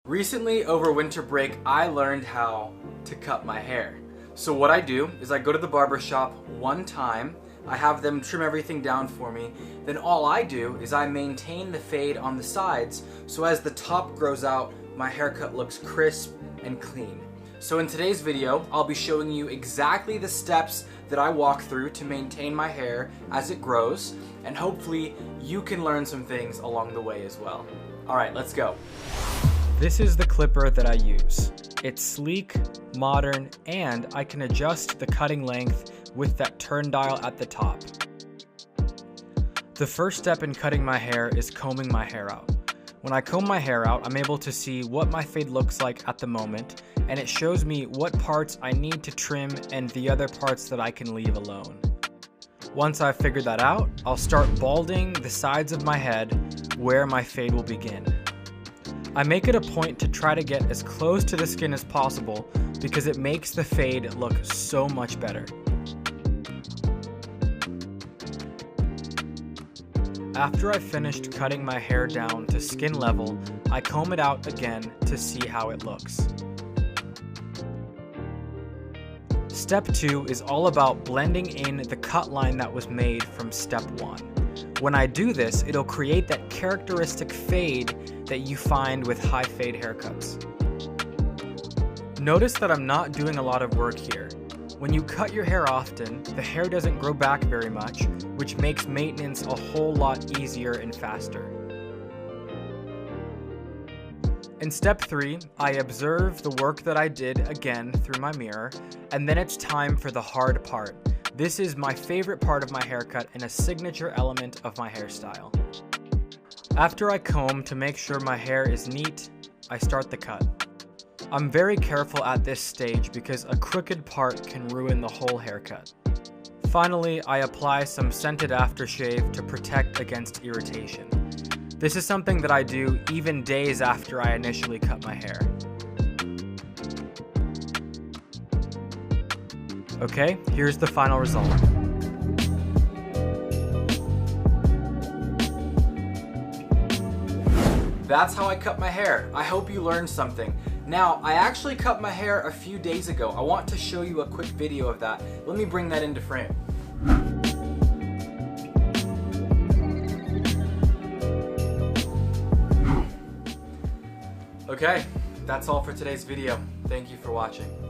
Recently, over winter break, I learned how to cut my hair. So what I do is I go to the barber shop one time, I have them trim everything down for me, then all I do is I maintain the fade on the sides, so as the top grows out, my haircut looks crisp and clean. So in today's video, I'll be showing you exactly the steps that I walk through to maintain my hair as it grows, and hopefully you can learn some things along the way as well. Alright, let's go. This is the clipper that I use. It's sleek, modern, and I can adjust the cutting length with that turn dial at the top. The first step in cutting my hair is combing my hair out. When I comb my hair out, I'm able to see what my fade looks like at the moment, and it shows me what parts I need to trim and the other parts that I can leave alone. Once I've figured that out, I'll start balding the sides of my head where my fade will begin. I make it a point to try to get as close to the skin as possible because it makes the fade look so much better. After I've finished cutting my hair down to skin level, I comb it out again to see how it looks. Step 2 is all about blending in the cut line that was made from step 1. When I do this, it'll create that characteristic fade that you find with high fade haircuts. Notice that I'm not doing a lot of work here. When you cut your hair often, the hair doesn't grow back very much, which makes maintenance a whole lot easier and faster. In step 3, I observe the work that I did again through my mirror, and then it's time for the hard part. This is my favorite part of my haircut and a signature element of my hairstyle. After I comb to make sure my hair is neat, I start the cut. I'm very careful at this stage because a crooked part can ruin the whole haircut. Finally, I apply some scented aftershave to protect against irritation. This is something that I do even days after I initially cut my hair. Okay, here's the final result. That's how I cut my hair. I hope you learned something. Now, I actually cut my hair a few days ago. I want to show you a quick video of that. Let me bring that into frame. Okay, that's all for today's video. Thank you for watching.